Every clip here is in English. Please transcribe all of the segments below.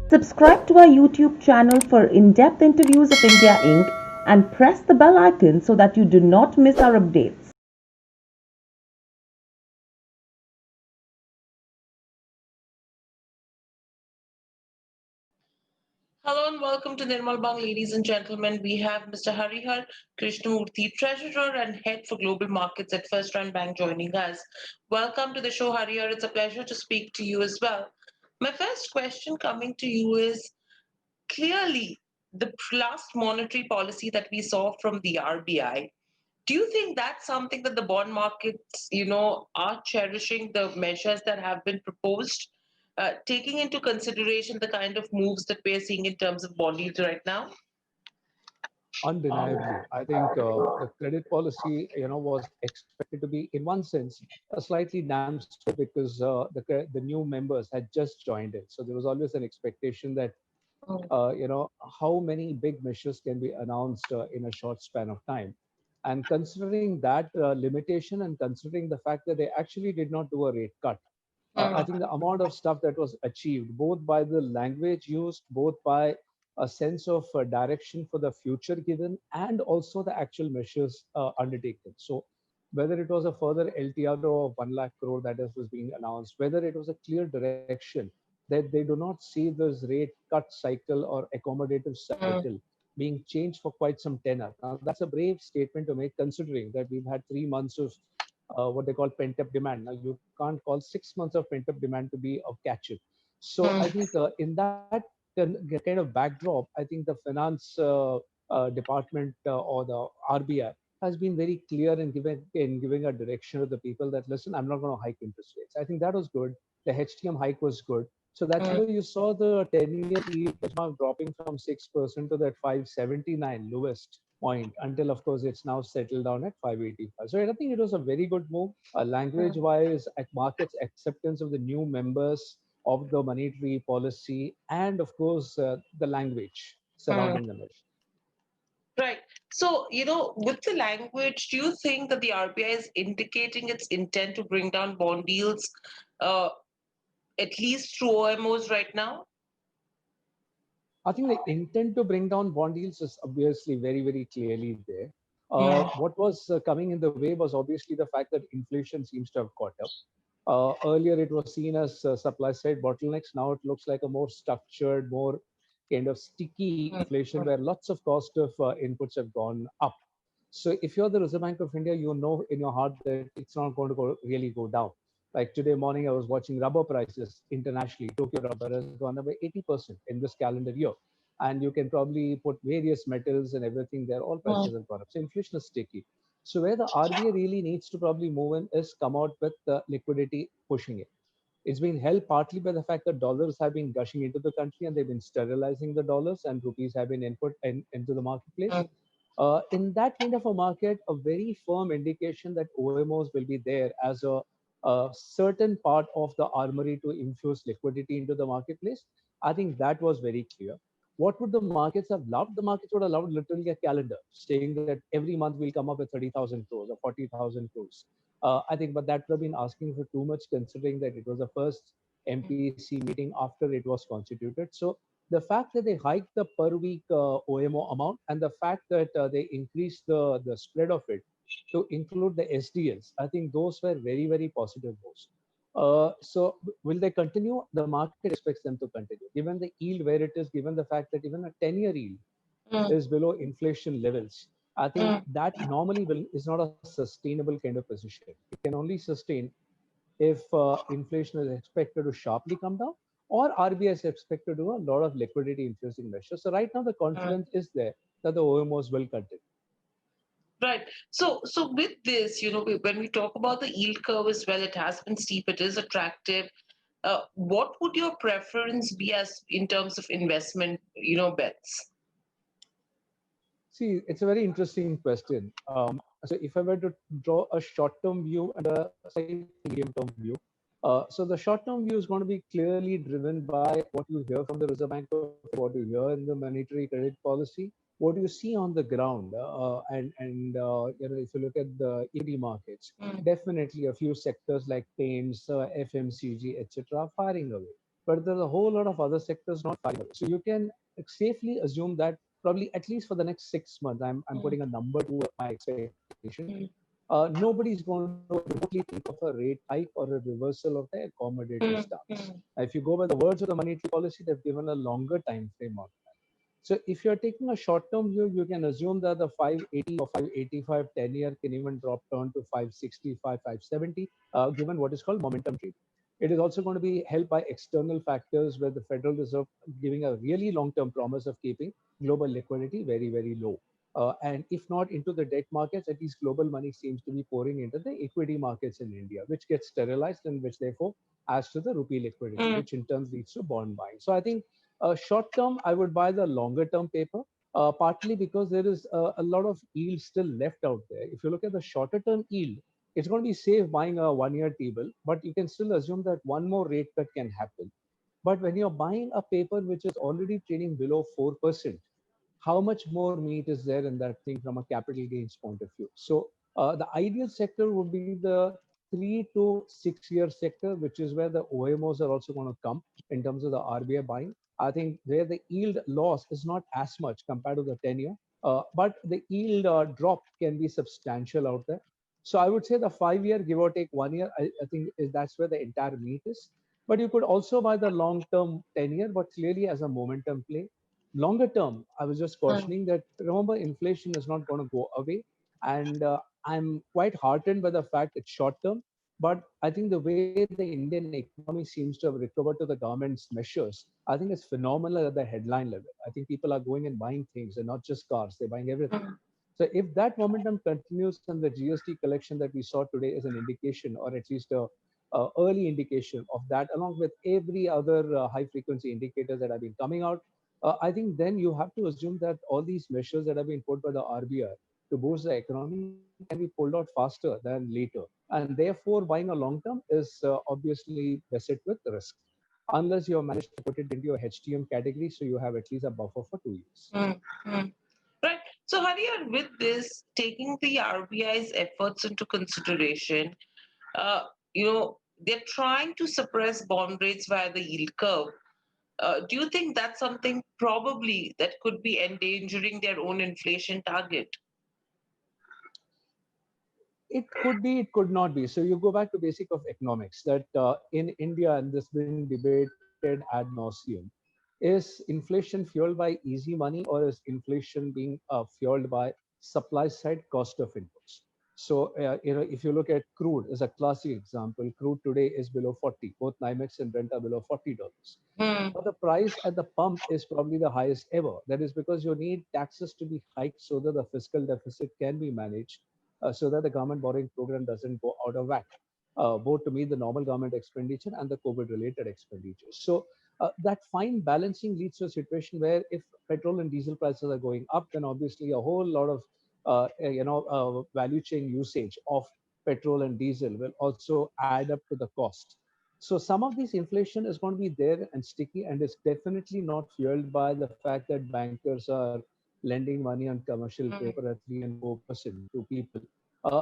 Subscribe to our YouTube channel for in-depth interviews of India Inc. and press the bell icon so that you do not miss our updates. Hello and welcome to Nirmal Bang, ladies and gentlemen. We have Mr. Harihar Krishnamurthy, Treasurer and Head for Global Markets at First Rand Bank, joining us. Welcome to the show, Harihar. It's a pleasure to speak to you as well. My first question coming to you is clearly the last monetary policy that we saw from the RBI. Do you think that's something that the bond markets, are cherishing the measures that have been proposed, taking into consideration the kind of moves that we're seeing in terms of bond yields right now? Undeniably, I think the credit policy, was expected to be, in one sense, a slightly damp squib because the new members had just joined it. So there was always an expectation that, how many big measures can be announced in a short span of time. And considering that limitation and considering the fact that they actually did not do a rate cut, I Mm, think the amount of stuff that was achieved, both by the language used, both by a sense of direction for the future given, and also the actual measures undertaken. So, whether it was a further LTRO of 1 lakh crore that was being announced, whether it was a clear direction that they do not see this rate cut cycle or accommodative mm, cycle being changed for quite some tenor. Now, that's a brave statement to make, considering that we've had 3 months of what they call pent up demand. Now, you can't call 6 months of pent up demand to be of catch up. So, I think mm, in that kind of backdrop, I think the finance department or the RBI has been very clear in giving a direction to the people that listen, I'm not going to hike interest rates. I think that was good. The HTM hike was good. So that's mm. where you saw the 10-year yield benchmark dropping from 6% to that 579 lowest point until, of course, it's now settled down at 585. So I think it was a very good move. Language wise, at markets acceptance of the new members of the monetary policy, and of course, the language Mm. surrounding the measure. Right. So, with the language, do you think that the RBI is indicating its intent to bring down bond yields, uh, at least through OMOs right now? I think the intent to bring down bond yields is obviously very, very clearly there. Mm, What was coming in the way was obviously the fact that inflation seems to have caught up. Earlier, it was seen as supply side bottlenecks. Now it looks like a more structured, more kind of sticky mm, inflation where lots of cost of inputs have gone up. So if you're the Reserve Bank of India, you know in your heart that it's not going to really go down. Like today morning, I was watching rubber prices internationally. Tokyo rubber has gone up by 80% in this calendar year. And you can probably put various metals and everything there, all mm, prices have gone up. So inflation is sticky. So where the RBI really needs to probably move in is come out with the liquidity pushing it. It's been helped partly by the fact that dollars have been gushing into the country and they've been sterilizing the dollars and rupees have been into the marketplace. mm, In that kind of a market, a very firm indication that OMOs will be there as a certain part of the armory to infuse liquidity into the marketplace. I think that was very clear. What would the markets have loved? The markets would have loved literally a calendar saying that every month we'll come up with 30,000 crores or 40,000 crores. I think, but that would have been asking for too much considering that it was the first MPC meeting after it was constituted. So the fact that they hiked the per week OMO amount and the fact that they increased the spread of it to include the SDLs, I think those were very, very positive moves. So will they continue? The market expects them to continue. Given the yield where it is, given the fact that even a 10-year yield mm, is below inflation levels, I think mm. that normally is not a sustainable kind of position. It can only sustain if inflation is expected to sharply come down or RBI is expected to do a lot of liquidity infusing measures. So right now the Mm. confidence is there that the OMOs will continue. Right. So with this, when we talk about the yield curve as well, it has been steep, it is attractive. What would your preference be as in terms of investment, bets? See, it's a very interesting question. So if I were to draw a short-term view and a slightly medium-term view, so the short-term view is going to be clearly driven by what you hear from the Reserve Bank of India, what you hear in the monetary credit policy, what you see on the ground, and if you look at the equity markets, Mm, definitely a few sectors like paints, FMCG, etc., are firing away. but there's a whole lot of other sectors not firing. So you can safely assume that probably at least for the next 6 months, I'm mm, putting a number to my expectation. mm, Nobody's going to remotely think of a rate hike or a reversal of the accommodative mm, stance. mm, If you go by the words of the monetary policy, they've given a longer time frame on that. So if you're taking a short-term view, you can assume that the 580 or 585 10-year can even drop down to 565, 570, given what is called momentum trading. It is also going to be helped by external factors where the Federal Reserve giving a really long-term promise of keeping global liquidity very, very low. And if not into the debt markets, at least global money seems to be pouring into the equity markets in India, which gets sterilized and which therefore adds to the rupee liquidity, mm, which in turn leads to bond buying. So I think short term, I would buy the longer term paper, partly because there is a lot of yield still left out there. If you look at the shorter term yield, it's going to be safe buying a 1 year T-bill, but you can still assume that one more rate cut can happen. But when you're buying a paper which is already trading below 4%, how much more meat is there in that thing from a capital gains point of view? So the ideal sector would be the 3 to 6 year sector, which is where the OMOs are also going to come in terms of the RBI buying. I think where the yield loss is not as much compared to the 10-year, but the yield drop can be substantial out there. So I would say the 5 year, give or take 1 year, I think that's where the entire meat is. But you could also buy the long term 10-year, but clearly as a momentum play. Longer term, I was just mm, cautioning that remember, inflation is not going to go away. And I'm quite heartened by the fact it's short term. But I think the way the Indian economy seems to have recovered to the government's measures, I think it's phenomenal at the headline level. I think people are going and buying things and not just cars, they're buying everything. mm, So if that momentum continues and the GST collection that we saw today is an indication, or at least a early indication of that, along with every other high frequency indicators that have been coming out, I think then you have to assume that all these measures that have been put by the RBI to boost the economy can be pulled out faster than later. And therefore, buying a long term is obviously beset with risk, unless you have managed to put it into your HTM category, so you have at least a buffer for 2 years. mm, mm. Right. So, Hariyar, with this, taking the RBI's efforts into consideration, uh, they're trying to suppress bond rates via the yield curve. Do you think that's something probably that could be endangering their own inflation target? It could be, it could not be. So you go back to basic of economics that in India, and this has been debated ad nauseum, is inflation fueled by easy money or is inflation being fueled by supply side cost of inputs? So if you look at crude as a classic example, crude today is below 40. Both NYMEX and Brent are below $40. Hmm. But the price at the pump is probably the highest ever. That is because you need taxes to be hiked so that the fiscal deficit can be managed, so that the government borrowing program doesn't go out of whack, both to meet the normal government expenditure and the COVID related expenditures. So that fine balancing leads to a situation where if petrol and diesel prices are going up, then obviously a whole lot of value chain usage of petrol and diesel will also add up to the cost. So some of this inflation is going to be there and sticky, and it's definitely not fueled by the fact that bankers are lending money on commercial Hmm. paper at 3 and 4% to people.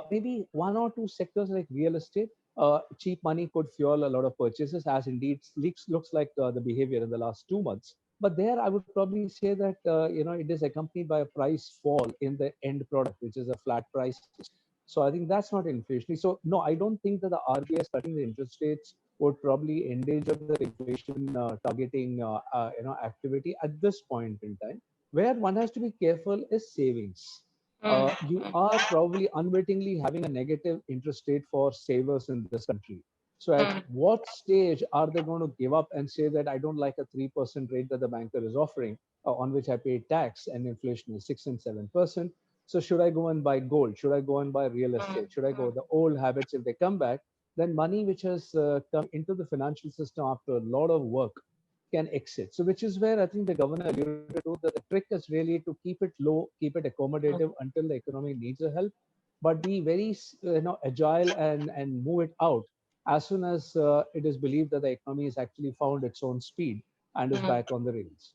Maybe one or two sectors like real estate, cheap money could fuel a lot of purchases, as indeed looks like the behavior in the last 2 months. But there, I would probably say that it is accompanied by a price fall in the end product, which is a flat prices. So I think that's not inflationary. So no, I don't think that the RBI cutting the interest rates would probably endanger the inflation targeting activity at this point in time. Where one has to be careful is savings. Hmm. You are probably unwittingly having a negative interest rate for savers in this country. So at Hmm. what stage are they going to give up and say that I don't like a 3% rate that the banker is offering, on which I pay tax and inflation is 6 and 7%? So should I go and buy gold? Should I go and buy real Hmm. estate? Should I go the old habits? If they come back, then money which has come into the financial system after a lot of work can exit. So which is where I think the governor alluded to that the trick is really to keep it low, keep it accommodative until the economy needs a help, but be very agile and move it out as soon as it is believed that the economy has actually found its own speed and is Hmm. back on the rails.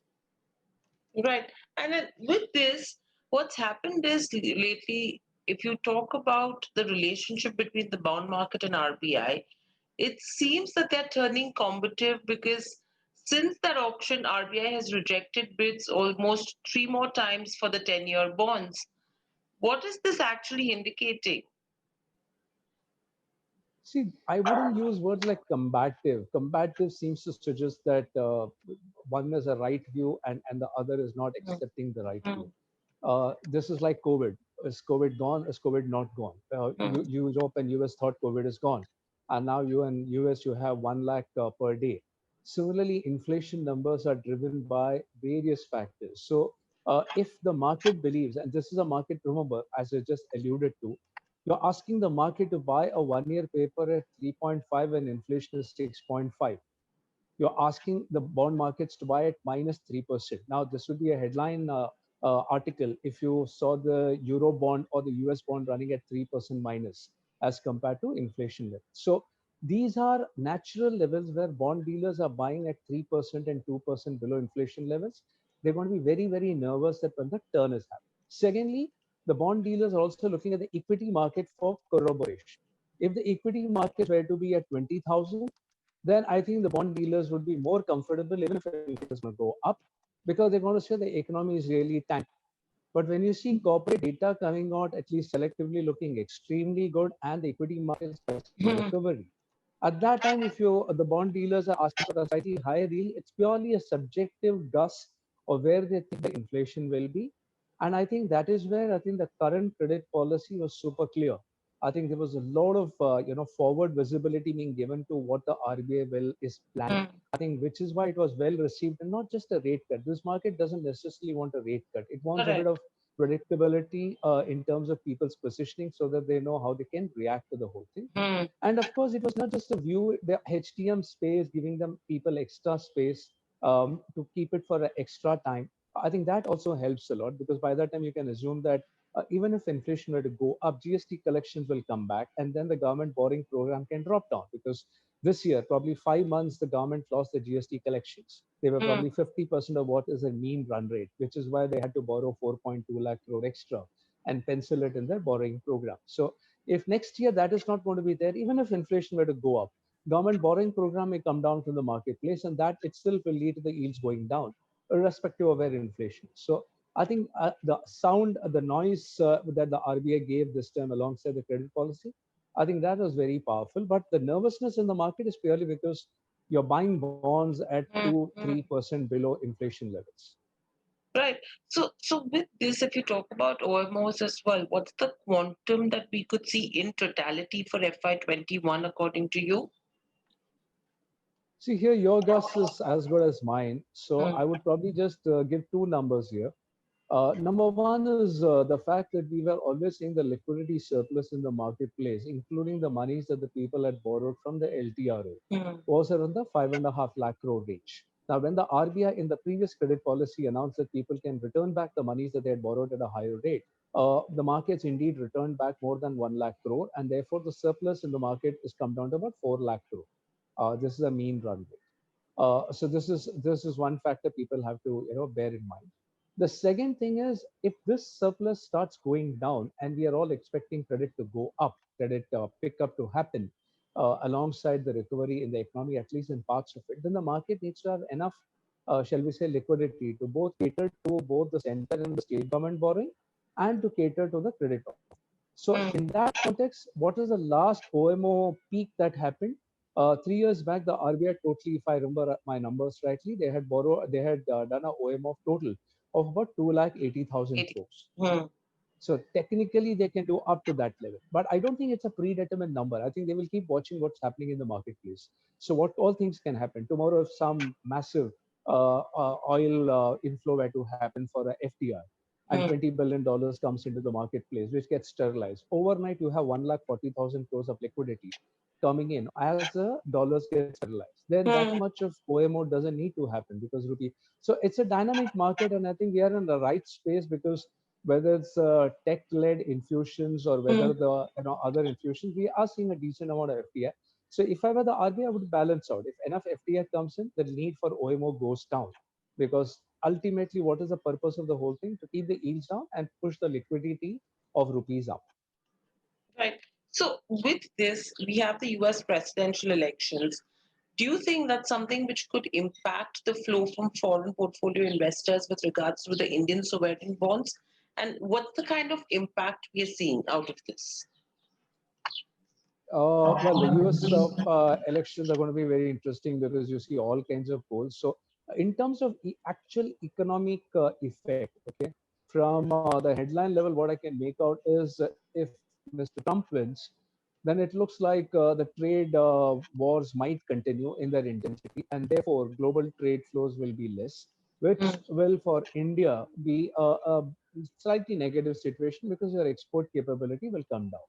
Right. And then with this, what's happened is lately, if you talk about the relationship between the bond market and RBI, it seems that they're turning combative because Since that auction, RBI has rejected bids almost three more times for the 10-year bonds. What is this actually indicating? See, I wouldn't use words like combative. Combative seems to suggest that one is a right view and the other is not Mm, accepting the right view. mm, This is like COVID. Is COVID gone? Is COVID not gone? mm, Europe and US thought COVID is gone, and now you and US you have 1 lakh per day. Similarly, inflation numbers are driven by various factors. So, if the market believes, and this is a market, remember, as I just alluded to, you're asking the market to buy a 1 year paper at 3.5 and inflation is 6.5. You're asking the bond markets to buy at minus 3%. Now, this would be a headline article if you saw the Euro bond or the US bond running at 3% minus as compared to inflation level. So these are natural levels where bond dealers are buying at 3% and 2% below inflation levels. They're going to be very, very nervous that when the turn is happening. Secondly, the bond dealers are also looking at the equity market for corroboration. If the equity markets were to be at 20,000, then I think the bond dealers would be more comfortable even if inflation is going to go up because they're going to say the economy is really tanking. But when you see corporate data coming out, at least selectively looking extremely good, and the equity markets pricing mm, recovery, at that time, if you the bond dealers are asking for a slightly higher yield, it's purely a subjective guess of where they think the inflation will be. And I think that is where I think the current credit policy was super clear. I think there was a lot of forward visibility being given to what the RBI will is planning. mm. I think which is why it was well received and not just a rate cut. This market doesn't necessarily want a rate cut. It wants a bit of Correct. predictability in terms of people's positioning so that they know how they can react to the whole thing. Mm, And of course, it was not just a view, the HTM space, giving them people extra space to keep it for an extra time. I think that also helps a lot because by that time you can assume that even if inflation were to go up, GST collections will come back and then the government borrowing program can drop down because this year, probably 5 months, the government lost the GST collections. They were mm, probably 50% of what is a mean run rate, which is why they had to borrow 4.2 lakh crore extra and pencil it in their borrowing program. So if next year that is not going to be there, even if inflation were to go up, government borrowing program may come down from the marketplace, and that itself will lead to the yields going down, irrespective of where inflation is. So I think the noise that the RBI gave this time alongside the credit policy, I think that was very powerful. But the nervousness in the market is purely because you're buying bonds at mm, 2-3% below inflation levels. Right. So with this, if you talk about OMOs as well, what's the quantum that we could see in totality for FY21 according to you? See, here your guess is as good as mine. So Mm, I would probably just give two numbers here. Number one is the fact that we were always seeing the liquidity surplus in the marketplace, including the monies that the people had borrowed from the LTRO, mm, was around the 5.5 lakh crore range. Now, when the RBI in the previous credit policy announced that people can return back the monies that they had borrowed at a higher rate, the markets indeed returned back more than 1 lakh crore, and therefore the surplus in the market is come down to about 4 lakh crore. This is a mean run rate. So this is one factor people have to bear in mind. The second thing is if this surplus starts going down, and we are all expecting credit to go up, credit pickup to happen alongside the recovery in the economy, at least in parts of it, then the market needs to have enough, shall we say, liquidity to both cater to both the center and the state government borrowing, and to cater to the credit. So mm, in that context, what is the last OMO peak that happened? 3 years back, the RBI totally, if I remember my numbers rightly, they had done a OMO total of about 2,80,000 80. crores. Mm, So technically, they can do up to that level. But I don't think it's a predetermined number. I think they will keep watching what's happening in the marketplace. So what all things can happen tomorrow if some massive oil inflow were to happen for a FDR and mm, $20 billion comes into the marketplace, which gets sterilized. Overnight, you have 1,40,000 crores of liquidity coming in as the dollars get sterilized. Then that mm, much of OMO doesn't need to happen because rupee. So it's a dynamic market, and I think we are in the right space because whether it's tech-led infusions or whether mm. the other infusions, we are seeing a decent amount of FDI. So if I were the RBI, I would balance out. If enough FDI comes in, the need for OMO goes down because ultimately, what is the purpose of the whole thing? To keep the yields down and push the liquidity of rupees up. Right. So with this, we have the US presidential elections. Do you think that's something which could impact the flow from foreign portfolio investors with regards to the Indian sovereign bonds? And what's the kind of impact we are seeing out of this? Well, the US elections are going to be very interesting because you see all kinds of polls. So, in terms of actual economic effect, okay, from the headline level, what I can make out is if Mr. Trump wins, then it looks like the trade wars might continue in their intensity, and therefore global trade flows will be less, which Mm, will for India be a slightly negative situation because your export capability will come down.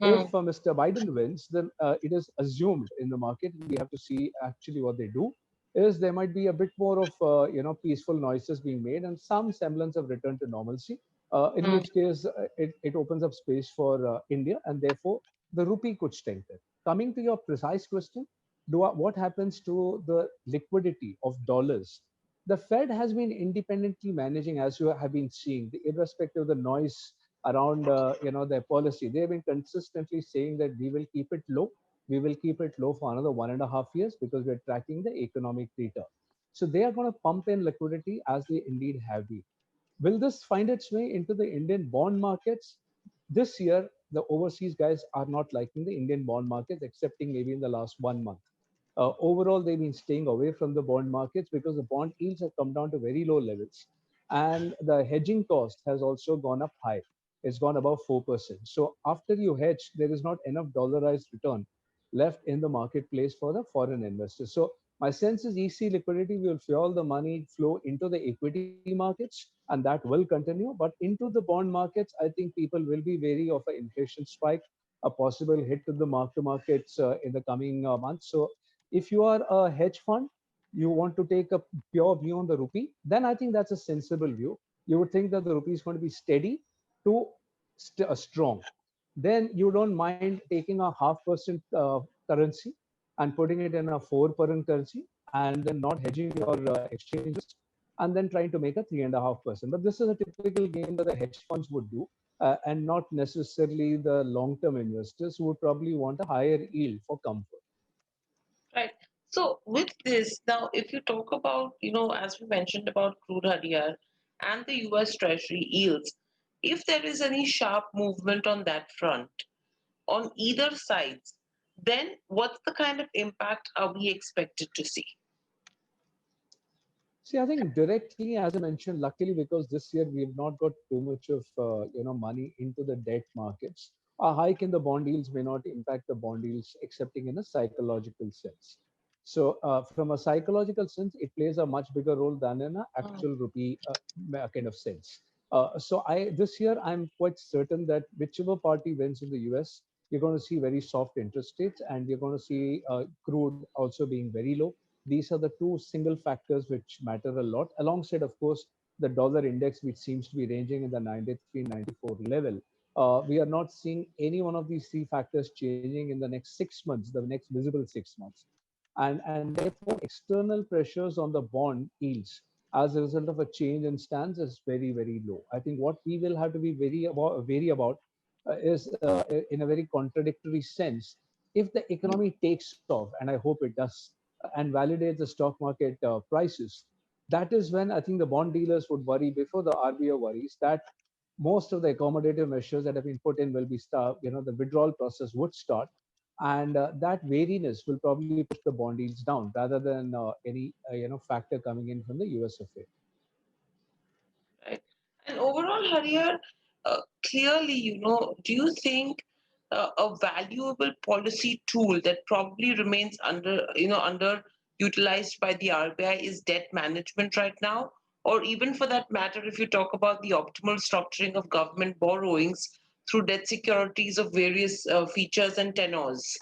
If mm, Mr. Biden wins, then it is assumed in the market. We have to see actually what they do. Is there might be a bit more of peaceful noises being made and some semblance of return to normalcy. In mm, which case, it opens up space for India, and therefore the rupee could strengthen. Coming to your precise question, what happens to the liquidity of dollars? The Fed has been independently managing, as you have been seeing, irrespective of the noise around their policy. They have been consistently saying that we will keep it low. We will keep it low for another 1.5 years because we're tracking the economic data. So they are going to pump in liquidity as they indeed have been. Will this find its way into the Indian bond markets? This year, the overseas guys are not liking the Indian bond markets, excepting maybe in the last 1 month. Overall, they've been staying away from the bond markets because the bond yields have come down to very low levels. And the hedging cost has also gone up high. It's gone above 4%. So after you hedge, there is not enough dollarized return left in the marketplace for the foreign investors. So my sense is EC liquidity will fuel the money flow into the equity markets, and that will continue. But into the bond markets, I think people will be wary of an inflation spike, a possible hit to the mark to markets in the coming months. So if you are a hedge fund, you want to take a pure view on the rupee, then I think that's a sensible view. You would think that the rupee is going to be steady to strong. Then you don't mind taking a 0.5% currency and putting it in a 4% currency and then not hedging your exchange risk and then trying to make a 3.5%. But this is a typical game that the hedge funds would do and not necessarily the long term investors who would probably want a higher yield for comfort. right. So with this, now if you talk about, as we mentioned about crude Hariyar and the US Treasury yields, if there is any sharp movement on that front, on either sides, then what's the kind of impact are we expected to see? See, I think directly, as I mentioned, luckily because this year we have not got too much of money into the debt markets. A hike in the bond yields may not impact the bond yields, excepting in a psychological sense. So, from a psychological sense, it plays a much bigger role than in an Mm, actual rupee kind of sense. So, I this year I'm quite certain that whichever party wins in the US, you're going to see very soft interest rates, and you're going to see crude also being very low. These are the two single factors which matter a lot, alongside, of course, the dollar index, which seems to be ranging in the 93, 94 level. We are not seeing any one of these three factors changing in the next 6 months, the next visible 6 months. And therefore, external pressures on the bond yields as a result of a change in stance is very, very low. I think what we will have to be very about is in a very contradictory sense. If the economy takes off, and I hope it does, and validates the stock market prices, that is when I think the bond dealers would worry before the RBO worries that most of the accommodative measures that have been put in will be the withdrawal process would start, and that wariness will probably push the bond yields down rather than any factor coming in from the US affair. right. And overall, Hariyar, clearly, do you think a valuable policy tool that probably remains underutilized by the RBI is debt management right now? Or even for that matter, if you talk about the optimal structuring of government borrowings through debt securities of various features and tenors.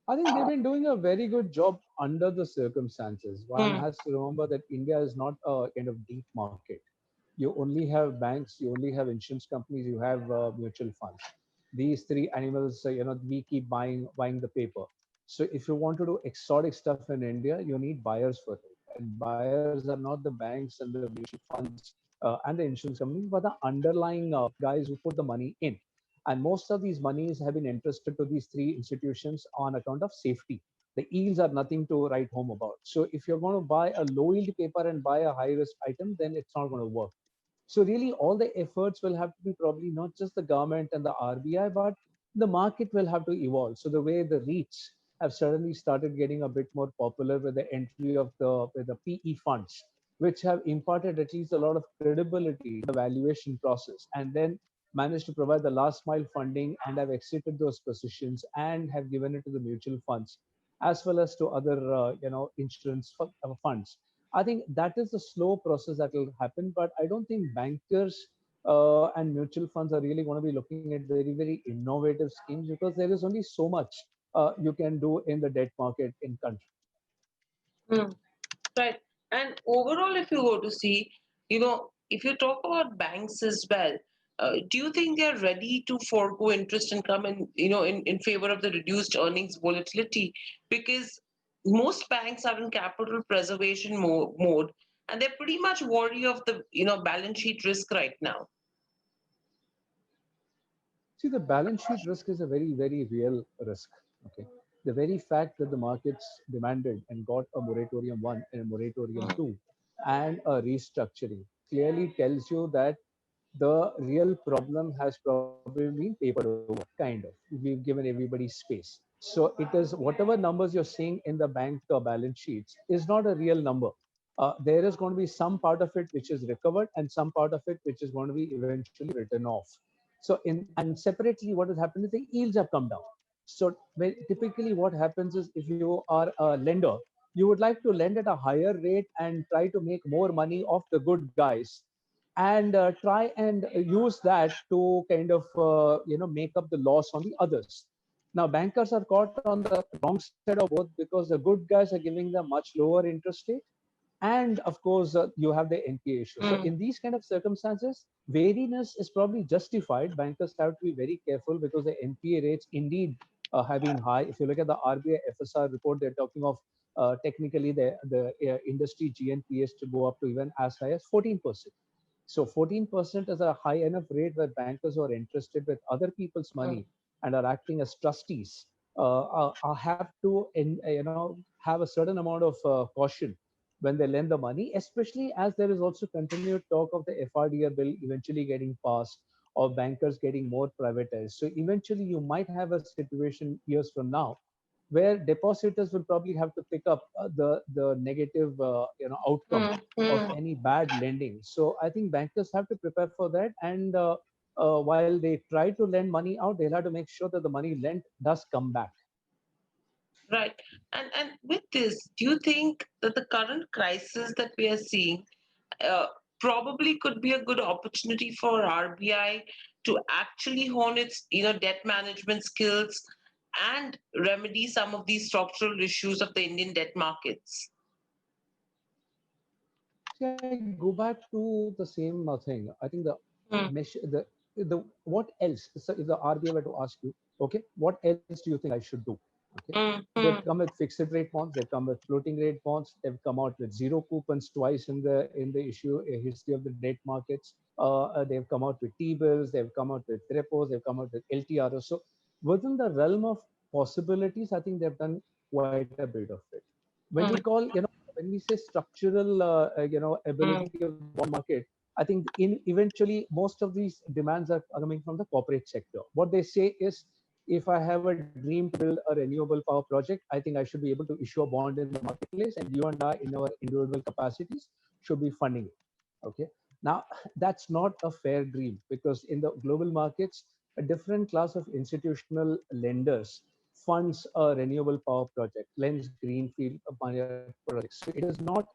I think they've been doing a very good job under the circumstances. One Hmm. has to remember that India is not a kind of deep market. You only have banks, you only have insurance companies, you have mutual funds. These three animals, we keep buying the paper. So if you want to do exotic stuff in India, you need buyers for it, and buyers are not the banks and the mutual funds and the insurance companies, but the underlying guys who put the money in. And most of these monies have been entrusted to these three institutions on account of safety. The yields are nothing to write home about. So if you're going to buy a low yield paper and buy a high risk item, then it's not going to work. So really, all the efforts will have to be probably not just the government and the RBI, but the market will have to evolve. So the way the REITs have suddenly started getting a bit more popular with the entry of the PE funds, which have imparted at least a lot of credibility to the valuation process, and then managed to provide the last mile funding and have exited those positions and have given it to the mutual funds as well as to other insurance funds. I think that is the slow process that will happen, but I don't think bankers and mutual funds are really going to be looking at very, very innovative schemes because there is only so much you can do in the debt market in country. Hmm. Right. And overall, if you go to see, if you talk about banks as well, do you think they're ready to forego interest income in favor of the reduced earnings volatility? Because most banks are in capital preservation mode, and they're pretty much worried of the, balance sheet risk right now. See, the balance sheet risk is a very, very real risk. Okay. The very fact that the markets demanded and got a moratorium one and a moratorium Mm, two and a restructuring clearly tells you that the real problem has probably been papered over, kind of. We've given everybody space. So it is whatever numbers you're seeing in the bank balance sheets is not a real number. There is going to be some part of it which is recovered and some part of it which is going to be eventually written off. So in and separately, what has happened is the yields have come down. So typically what happens is if you are a lender, you would like to lend at a higher rate and try to make more money off the good guys and try and use that to kind of make up the loss on the others. Now bankers are caught on the wrong side of both because the good guys are giving them much lower interest rate, and of course you have the NPA issue. So mm, in these kind of circumstances, wariness is probably justified. Bankers have to be very careful because the NPA rates indeed have been high. If you look at the RBI FSR report, they're talking of technically the industry GNPS to go up to even as high as 14%. So 14% is a high enough rate where bankers who are interested with other people's mm, money and are acting as trustees have to have a certain amount of caution when they lend the money, especially as there is also continued talk of the FRDA bill eventually getting passed or bankers getting more privatized. So eventually you might have a situation years from now where depositors will probably have to pick up the negative outcome mm, of mm. any bad lending. So I think bankers have to prepare for that, and while they try to lend money out, they'll have to make sure that the money lent does come back. Right. And with this, do you think that the current crisis that we are seeing uh, probably could be a good opportunity for RBI to actually hone its debt management skills and remedy some of these structural issues of the Indian debt markets? See, I go back to the same thing. I think the Hmm, mesh the what else? So if the RBI were to ask you, okay, what else do you think I should do? Okay, hmm, they've hmm, come with fixed rate bonds, they've come with floating rate bonds, they've come out with zero coupons twice in the history of the debt markets. They've come out with T-bills, they've come out with repos, they've come out with LTROs. So within the realm of possibilities, I think they've done quite a bit of it. When we hmm, call, when we say structural, hmm, ability of the bond market, I think in eventually most of these demands are coming from the corporate sector. What they say is, if I have a dream to build a renewable power project, I think I should be able to issue a bond in the marketplace, and you and I, in our individual capacities, should be funding it. Okay. Now, that's not a fair dream because in the global markets, a different class of institutional lenders funds a renewable power project, lends greenfield projects. So it is not,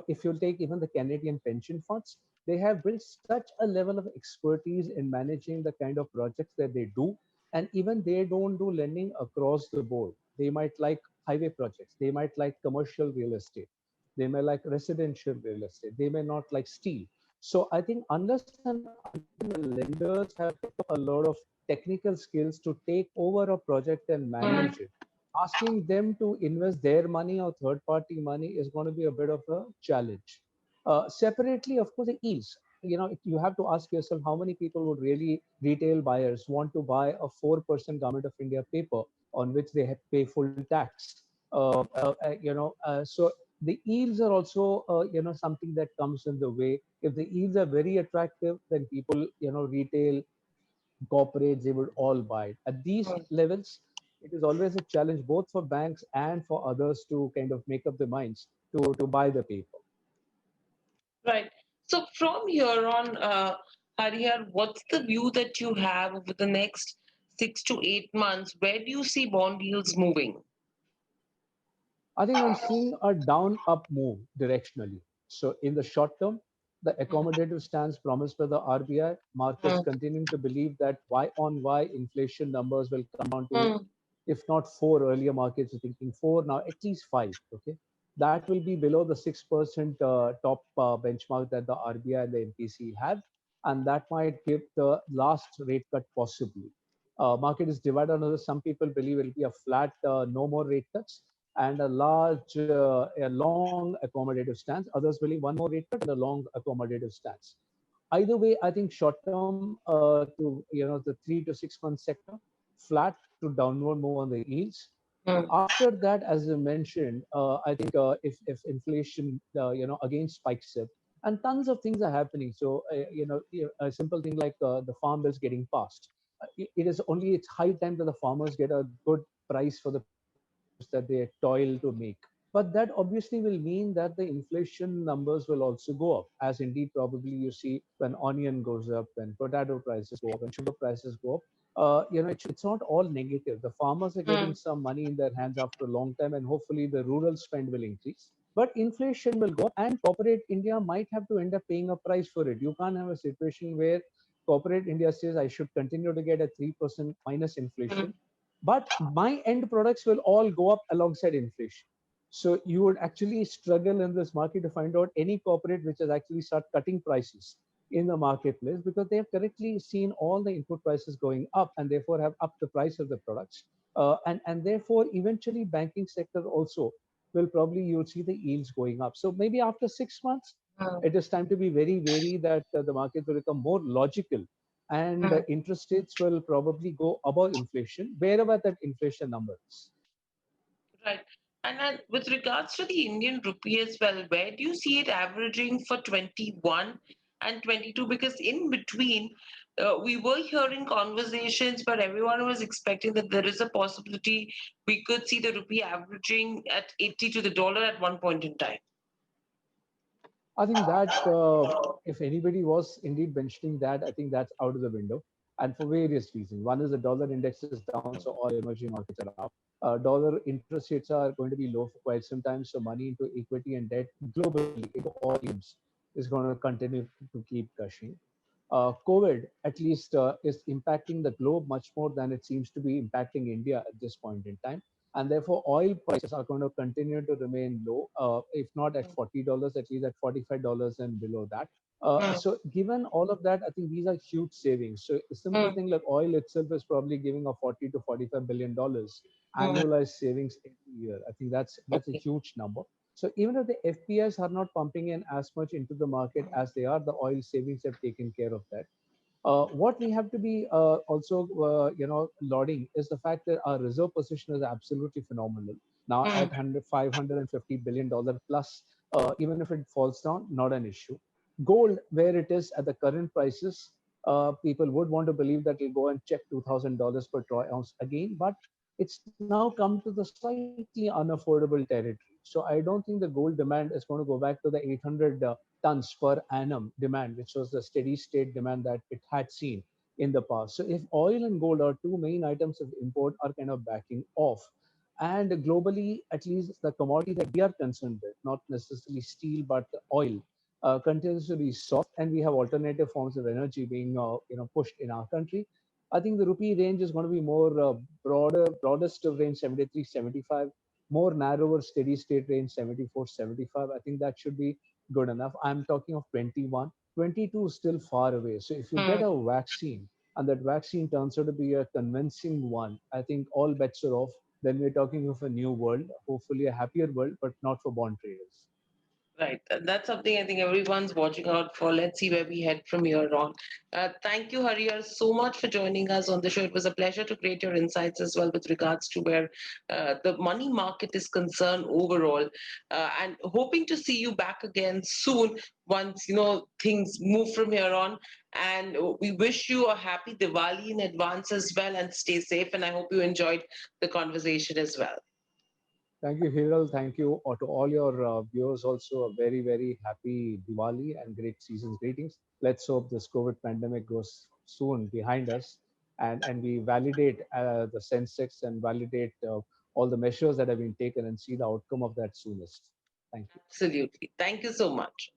if you take even the Canadian pension funds, they have built such a level of expertise in managing the kind of projects that they do. And even they don't do lending across the board. They might like highway projects, they might like commercial real estate, they may like residential real estate, they may not like steel. So I think unless and until the lenders have a lot of technical skills to take over a project and hmm. manage it, asking them to invest their money or third party money is going to be a bit of a challenge. Separately, of course, the yields. You have to ask yourself how many people would really, retail buyers, want to buy a 4% Government of India paper on which they pay full tax. So the yields are also, something that comes in the way. If the yields are very attractive, then people, retail, corporates, they would all buy it. At these Mm. levels, it is always a challenge both for banks and for others to kind of make up their minds to buy the paper. Right. So from here on, Harihar, what's the view that you have over the next 6 to 8 months? Where do you see bond yields moving? I think I'm seeing a down up move directionally. So in the short term, the Mm, accommodative stance promised by the RBI, markets mm, continuing to believe that Y on Y inflation numbers will come down to, mm, if not four, earlier markets are thinking four, now at least five. Okay. That will be below the 6% top benchmark that the RBI and the MPC have. And that might give the last rate cut possibly. Market is divided on some people believe it will be a flat, no more rate cuts, and a large, a long accommodative stance. Others believe one more rate cut and a long accommodative stance. Either way, I think short term, to the 3 to 6 month sector, flat to downward move on the yields. mm, After that, as I mentioned, I think if inflation again spikes up, and tons of things are happening. So a simple thing like the farm bill is getting passed. It is only it's high time that the farmers get a good price for the produce that they toil to make. But that obviously will mean that the inflation numbers will also go up, as indeed probably you see when onion goes up, when potato prices go up, when sugar prices go up. It's not all negative. The farmers are getting mm, some money in their hands after a long time, and hopefully the rural spend will increase. But inflation will go up, and corporate India might have to end up paying a price for it. You can't have a situation where corporate India says I should continue to get a 3% minus mm, inflation, but my end products will all go up alongside inflation. So you would actually struggle in this market to find out any corporate which has actually start cutting prices in the marketplace because they have correctly seen all the input prices going up and therefore have upped the price of the products. And therefore, eventually, banking sector also will probably you'll see the yields going up. So maybe after 6 months, mm, it is time to be very wary that the market will become more logical and mm. interest rates will probably go above inflation wherever that inflation number is. Right. And then with regards to the Indian rupee as well, where do you see it averaging for 21 and 22? Because in between, we were hearing conversations where everyone was expecting that there is a possibility we could see the rupee averaging at 80 to the dollar at one point in time. I think that if anybody was indeed mentioning that, I think that's out of the window, and for various reasons. One is the dollar index is down, so all emerging markets are up. Dollar interest rates are going to be low for quite some time, so money into equity and debt globally into all regions is going to continue to keep gushing. COVID, at least, is impacting the globe much more than it seems to be impacting India at this point in time. And therefore, oil prices are going to continue to remain low, if not at $40, at least at $45 and below that. Mm, So, given all of that, I think these are huge savings. So, a simple mm, thing like oil itself is probably giving a $40 to $45 billion mm. annualized savings every year. I think that's a Okay. huge number. So even if the FPIs are not pumping in as much into the market as they are, the oil savings have taken care of that. What we have to be also, lauding is the fact that our reserve position is absolutely phenomenal. Now Mm, at 100, $550 billion plus, even if it falls down, not an issue. Gold, where it is at the current prices, people would want to believe that it'll go and check $2,000 per troy ounce again, but it's now come to the slightly unaffordable territory. So I don't think the gold demand is going to go back to the 800 tons per annum demand, which was the steady state demand that it had seen in the past. So if oil and gold are two main items of import are kind of backing off, and globally, at least the commodity that we are concerned with, not necessarily steel, but oil, continues to be soft, and we have alternative forms of energy being pushed in our country. I think the rupee range is going to be more broadest of range 73, 75, more narrower steady state range 74, 75. I think that should be good enough. I'm talking of 21. 22 is still far away. So if you get mm. a vaccine and that vaccine turns out to be a convincing one, I think all bets are off. Then we're talking of a new world, hopefully a happier world, but not for bond traders. Right. That's something I think everyone's watching out for. Let's see where we head from here on. Thank you, Hariyar, so much for joining us on the show. It was a pleasure to create your insights as well with regards to where the money market is concerned overall. And hoping to see you back again soon once, things move from here on. And we wish you a happy Diwali in advance as well, and stay safe. And I hope you enjoyed the conversation as well. Thank you, Hiral. Thank you to all your viewers. Also, a very, very happy Diwali and great season's greetings. Let's hope this COVID pandemic goes soon behind us, and we validate the Sensex and validate all the measures that have been taken and see the outcome of that soonest. Thank you. Absolutely. Thank you so much.